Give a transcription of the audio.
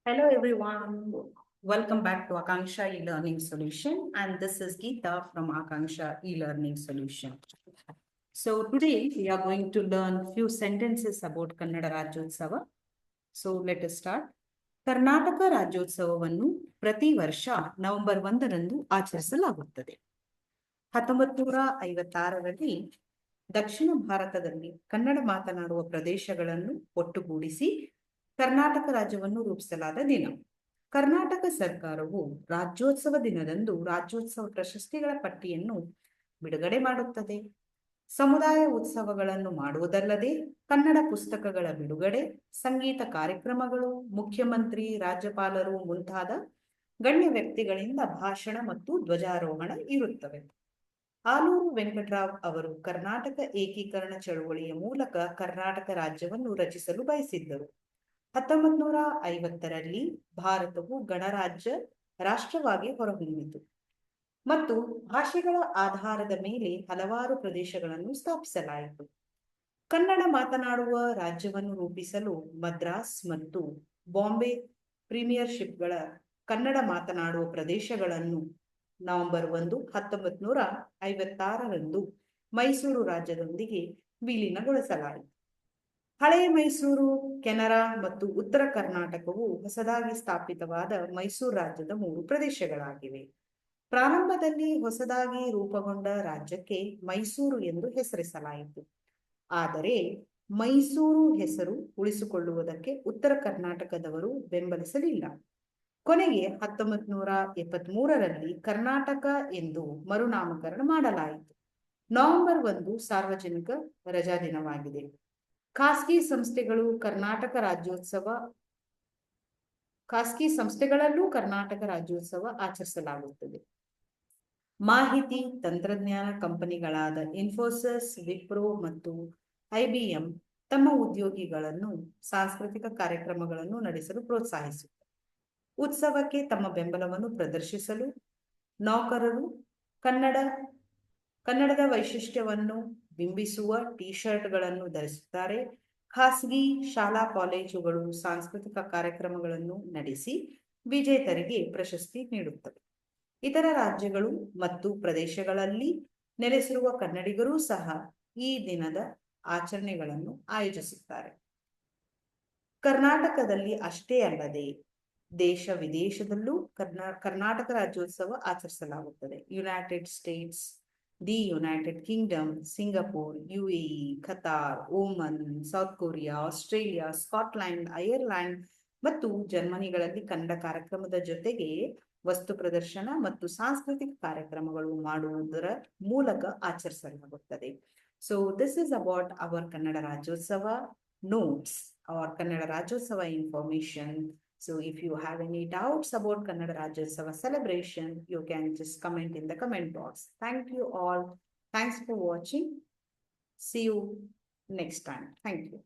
Hello everyone. Welcome back to Akanksha e-learning solution, and this is Geeta from Akanksha e-learning solution. So today we are going to learn few sentences about Kannada Rajyotsava. So let us start. Karnataka ರಾಜ್ಯೋತ್ಸವವನ್ನು ಪ್ರತಿ ವರ್ಷ November 1ರಂದು ಆಚರಿಸಲಾಗುತ್ತದೆ. 1956ರಲ್ಲಿ ದಕ್ಷಿಣ ಭಾರತದಲ್ಲಿ ಕನ್ನಡ ಮಾತನಾಡುವ ಪ್ರದೇಶಗಳನ್ನು ಒಟ್ಟುಗೂಡಿಸಿ ಕರ್ನಾಟಕ ರಾಜ್ಯವನ್ನು ರೂಪಿಸಲಾದ ದಿನ. ಕರ್ನಾಟಕ ಸರ್ಕಾರವು ರಾಜ್ಯೋತ್ಸವ ದಿನದಂದು ರಾಜ್ಯೋತ್ಸವ ಪ್ರಶಸ್ತಿಗಳ ಪಟ್ಟಿಯನ್ನು ಬಿಡುಗಡೆ ಮಾಡುತ್ತದೆ. ಸಮುದಾಯ ಉತ್ಸವಗಳನ್ನು ಮಾಡುವುದಲ್ಲದೆ ಕನ್ನಡ ಪುಸ್ತಕಗಳ ಬಿಡುಗಡೆ, ಸಂಗೀತ ಕಾರ್ಯಕ್ರಮಗಳು, ಮುಖ್ಯಮಂತ್ರಿ, ರಾಜ್ಯಪಾಲರು ಮುಂತಾದ ಗಣ್ಯ ವ್ಯಕ್ತಿಗಳಿಂದ ಭಾಷಣ ಮತ್ತು ಧ್ವಜಾರೋಹಣ ಇರುತ್ತವೆ. ಆಲೂರು ವೆಂಕಟರಾವ್ ಅವರು ಕರ್ನಾಟಕ ಏಕೀಕರಣ ಚಳುವಳಿಯ ಮೂಲಕ ಕರ್ನಾಟಕ ರಾಜ್ಯವನ್ನು ರಚಿಸಲು ಬಯಸಿದ್ದರು. 1950ರಲ್ಲಿ ಭಾರತವು ಗಣರಾಜ್ಯ ರಾಷ್ಟ್ರವಾಗಿ ಹೊರಹೊಮ್ಮಿತು ಮತ್ತು ಭಾಷೆಗಳ ಆಧಾರದ ಮೇಲೆ ಹಲವಾರು ಪ್ರದೇಶಗಳನ್ನು ಸ್ಥಾಪಿಸಲಾಯಿತು. ಕನ್ನಡ ಮಾತನಾಡುವ ರಾಜ್ಯವನ್ನು ರೂಪಿಸಲು ಮದ್ರಾಸ್ ಮತ್ತು ಬಾಂಬೆ ಪ್ರೀಮಿಯರ್ಶಿಪ್ಗಳ ಕನ್ನಡ ಮಾತನಾಡುವ ಪ್ರದೇಶಗಳನ್ನು ನವೆಂಬರ್ 1, 1956ರಂದು ಮೈಸೂರು ರಾಜ್ಯದೊಂದಿಗೆ ವಿಲೀನಗೊಳಿಸಲಾಯಿತು. ಹಳೆಯ ಮೈಸೂರು, ಕೆನರಾ ಮತ್ತು ಉತ್ತರ ಕರ್ನಾಟಕವು ಹೊಸದಾಗಿ ಸ್ಥಾಪಿತವಾದ ಮೈಸೂರು ರಾಜ್ಯದ 3 ಪ್ರದೇಶಗಳಾಗಿವೆ. ಪ್ರಾರಂಭದಲ್ಲಿ ಹೊಸದಾಗಿ ರೂಪುಗೊಂಡ ರಾಜ್ಯಕ್ಕೆ ಮೈಸೂರು ಎಂದು ಹೆಸರಿಸಲಾಯಿತು. ಆದರೆ ಮೈಸೂರು ಹೆಸರು ಉಳಿಸಿಕೊಳ್ಳುವುದಕ್ಕೆ ಉತ್ತರ ಕರ್ನಾಟಕದವರು ಬೆಂಬಲಿಸಲಿಲ್ಲ. ಕೊನೆಗೆ 1973ರಲ್ಲಿ ಕರ್ನಾಟಕ ಎಂದು ಮರುನಾಮಕರಣ ಮಾಡಲಾಯಿತು. ನವೆಂಬರ್ 1 ಸಾರ್ವಜನಿಕ ರಜಾ ದಿನವಾಗಿದೆ. ಖಾಸಗಿ ಸಂಸ್ಥೆಗಳಲ್ಲೂ ಕರ್ನಾಟಕ ರಾಜ್ಯೋತ್ಸವ ಆಚರಿಸಲಾಗುತ್ತದೆ. ಮಾಹಿತಿ ತಂತ್ರಜ್ಞಾನ ಕಂಪನಿಗಳಾದ ಇನ್ಫೋಸಿಸ್, ವಿಪ್ರೋ ಮತ್ತು IBM ತಮ್ಮ ಉದ್ಯೋಗಿಗಳನ್ನು ಸಾಂಸ್ಕೃತಿಕ ಕಾರ್ಯಕ್ರಮಗಳನ್ನು ನಡೆಸಲು ಪ್ರೋತ್ಸಾಹಿಸುತ್ತಾರೆ. ಉತ್ಸವಕ್ಕೆ ತಮ್ಮ ಬೆಂಬಲವನ್ನು ಪ್ರದರ್ಶಿಸಲು ನೌಕರರು ಕನ್ನಡದ ವೈಶಿಷ್ಟ್ಯವನ್ನು ಬಿಂಬಿಸುವ ಟಿ ಶರ್ಟ್ಗಳನ್ನು ಧರಿಸುತ್ತಾರೆ. ಖಾಸಗಿ ಶಾಲಾ ಕಾಲೇಜುಗಳು ಸಾಂಸ್ಕೃತಿಕ ಕಾರ್ಯಕ್ರಮಗಳನ್ನು ನಡೆಸಿ ವಿಜೇತರಿಗೆ ಪ್ರಶಸ್ತಿ ನೀಡುತ್ತವೆ. ಇತರ ರಾಜ್ಯಗಳು ಮತ್ತು ಪ್ರದೇಶಗಳಲ್ಲಿ ನೆಲೆಸಿರುವ ಕನ್ನಡಿಗರೂ ಸಹ ಈ ದಿನದ ಆಚರಣೆಗಳನ್ನು ಆಯೋಜಿಸುತ್ತಾರೆ. ಕರ್ನಾಟಕದಲ್ಲಿ ಅಷ್ಟೇ ಅಲ್ಲದೆ ದೇಶ ವಿದೇಶದಲ್ಲೂ ಕರ್ನಾಟಕ ರಾಜ್ಯೋತ್ಸವ ಆಚರಿಸಲಾಗುತ್ತದೆ. United States, the United Kingdom, Singapore, UAE, Qatar, Oman, South Korea, Australia, Scotland, Ireland ಮತ್ತು ಜರ್ಮನಿಗಳಲ್ಲಿ ಕನ್ನಡ ಕಾರ್ಯಕ್ರಮದ ಜೊತೆಗೆ ವಸ್ತು ಪ್ರದರ್ಶನ ಮತ್ತು ಸಾಂಸ್ಕೃತಿಕ ಕಾರ್ಯಕ್ರಮಗಳು ಮಾಡುವುದರ ಮೂಲಕ ಆಚರಿಸಲಾಗುತ್ತದೆ. So this is about our Kannada Rajyotsava notes or Kannada Rajyotsava information. So if you have any doubts about Kannada Rajyotsava celebration, you can just comment in the comment box. Thank you all. Thanks for watching. See you next time. Thank you.